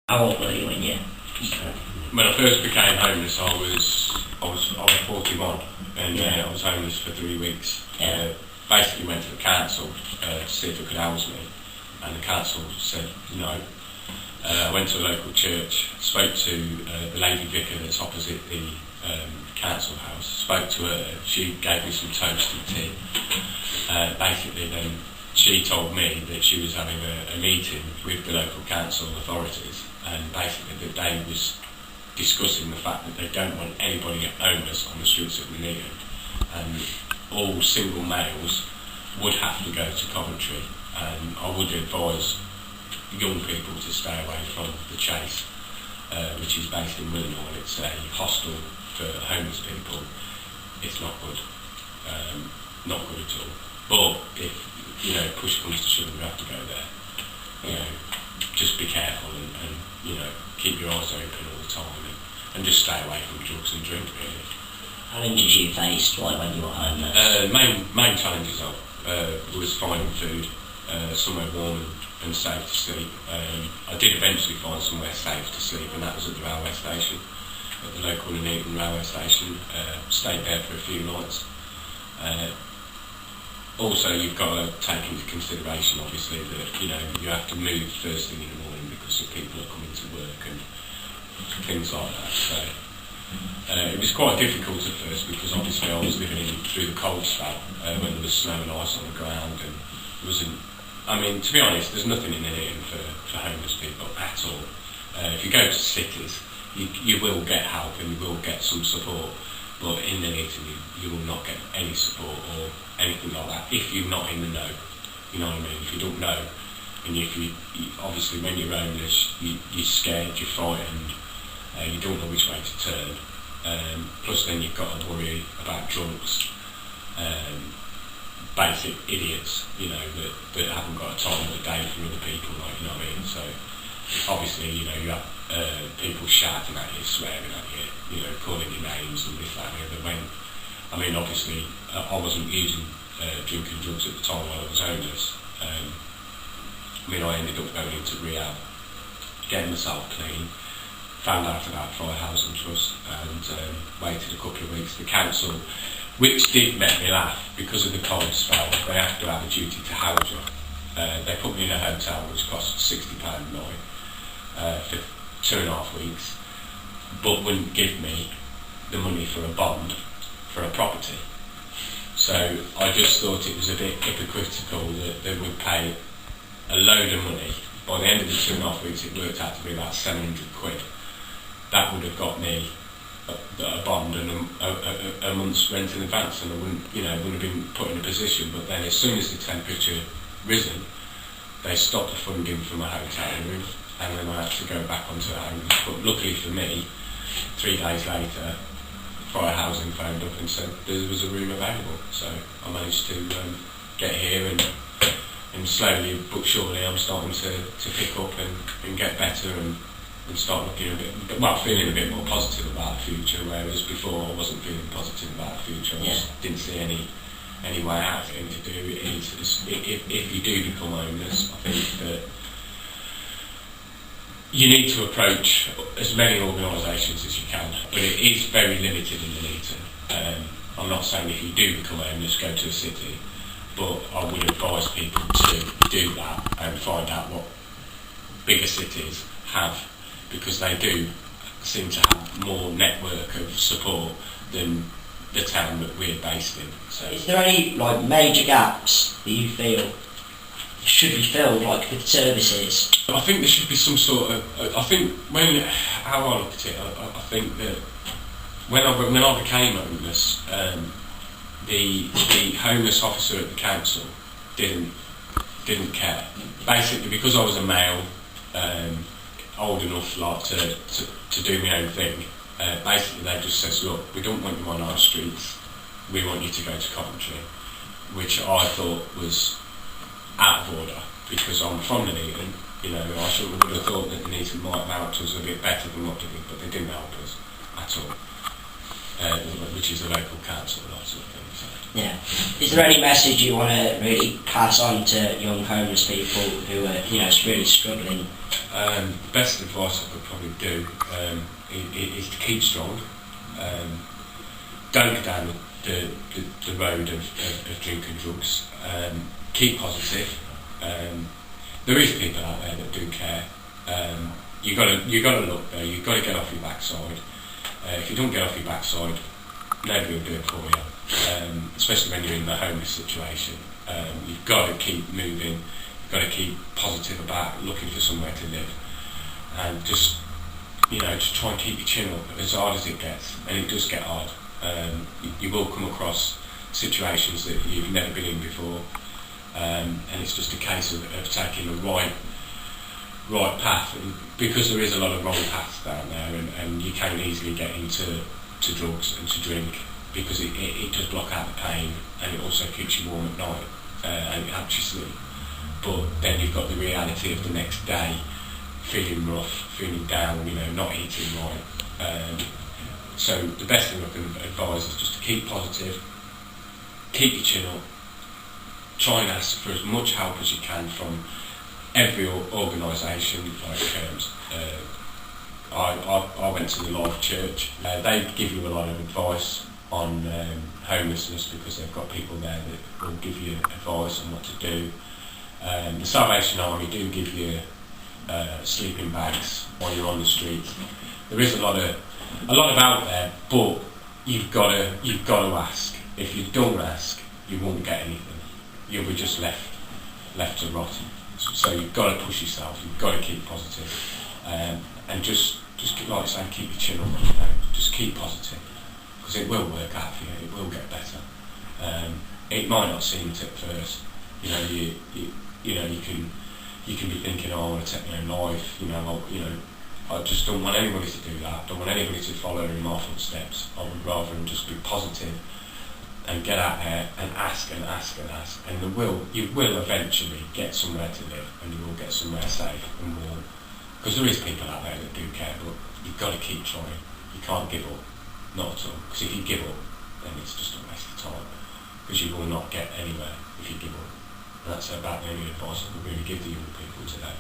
How old were you when you? When I first became homeless, I was 41, and I was homeless for 3 weeks. Basically went to the council to see if they could house me, and the council said no. I went to a local church, spoke to the lady vicar that's opposite the council house, spoke to her. She gave me some toast and tea. Basically then she told me that she was having a meeting with the local council authorities, and basically that they was discussing the fact that they don't want anybody homeless on the streets of Nuneaton, and all single males would have to go to Coventry, and I would advise young people to stay away from the Chase, which is based in Willenhall. It's a hostel for homeless people. It's not good, not good at all. But if push comes to shove, you have to go there. Just be careful and keep your eyes open all the time, and just stay away from drugs and drink, really. How many did you face when you were homeless? Main challenges was finding food, somewhere warm and safe to sleep. I did eventually find somewhere safe to sleep, and that was at the railway station, at the local Nuneaton railway station. Stayed there for a few nights. Also, you've got to take into consideration, obviously, that you have to move first thing in the morning because of people are coming to work and things like that. So it was quite difficult at first because obviously I was living through the cold spell when there was snow and ice on the ground, and wasn't. I mean, to be honest, there's nothing in Nuneaton for homeless people at all. If you go to cities, you will get help and you will get some support, but in Nuneaton you will not get any support or anything like that if you're not in the know. You know what I mean? If you don't know, and if you obviously when you're homeless, you're scared, you're frightened, you don't know which way to turn. Plus then you've got to worry about drunks, basic idiots, that haven't got a time of the day for other people, like, you know what I mean? So obviously, you have people shouting at you, swearing at you, calling you names and this, that and the other. Obviously I wasn't using drink and drugs at the time while I was homeless. I ended up going into rehab, getting myself clean, found out about Fire Housing Trust, and waited a couple of weeks. The council, which did make me laugh because of the cold spell, they have to have a duty to house you. They put me in a hotel which cost £60 a night for 2.5 weeks, but wouldn't give me the money for a bond for a property. So I just thought it was a bit hypocritical that they would pay a load of money. By the end of the 2.5 weeks, it worked out to be about 700 quid. That would have got me a bond and a month's rent in advance, and I wouldn't have been put in a position. But then as soon as the temperature risen, they stopped the funding for my hotel room, and then I had to go back onto the home. But luckily for me, 3 days later, Fire Housing phoned up and said there was a room available. So I managed to get here, and slowly but surely I'm starting to pick up and get better and start looking feeling a bit more positive about the future, whereas before I wasn't feeling positive about the future. I just didn't see any way out. The thing to do is if you do become homeless, I think that you need to approach as many organisations as you can, but it is very limited in Nuneaton. I'm not saying if you do become homeless, go to a city, but I would advise people to do that and find out what bigger cities have, because they do seem to have more network of support than the town that we're based in. So, is there any major gaps that you feel should be filled, with services? I think there should be some sort of. I think how I look at it, I think that when I became homeless, the homeless officer at the council didn't care. Basically, because I was a male, old enough to do my own thing. Basically, they just says, look, we don't want you on our streets. We want you to go to Coventry, which I thought was out of order because I'm from Nuneaton. I would have thought that Nuneaton might have helped us a bit better than what they did, but they didn't help us at all. Which is the local council and that sort of thing. So. Yeah. Is there any message you want to really pass on to young homeless people who are, really struggling? Best advice I could probably do is to keep strong. Don't go down the road of drinking drugs. Keep positive. There is people out there that do care. You gotta look there. You got to get off your backside. If you don't get off your backside, nobody will do it for you. Especially when you're in the homeless situation. You've got to keep moving. You've got to keep positive about looking for somewhere to live, and just try and keep your chin up as hard as it gets, and it does get hard. You will come across situations that you've never been in before, and it's just a case of taking the right path, and because there is a lot of wrong paths down there, and you can easily get into drugs and to drink, because it does block out the pain, and it also keeps you warm at night, and it helps you sleep. But then you've got the reality of the next day, feeling rough, feeling down, not eating right. So the best thing I can advise is just to keep positive, keep your chin up, try and ask for as much help as you can from every organisation. I went to the Life Church. They give you a lot of advice on homelessness, because they've got people there that will give you advice on what to do. The Salvation Army do give you sleeping bags while you're on the street. There is a lot of out there, but you've got to ask. If you don't ask, you won't get anything. You'll be just left to rot. So you've got to push yourself. You've got to keep positive, and just like I say, keep your chin up. Just keep positive, because it will work out for you. It will get better. It might not seem it at first. You can be thinking, oh, I want to take my own life. I just don't want anybody to do that. I don't want anybody to follow in my footsteps. I would rather just be positive and get out there and ask and ask and ask, and you will eventually get somewhere to live, and you will get somewhere safe and warm. Because there is people out there that do care, but you've got to keep trying. You can't give up, not at all. Because if you give up, then it's just a waste of time. Because you will not get anywhere if you give up. And that's about the only advice I could really give the young people today.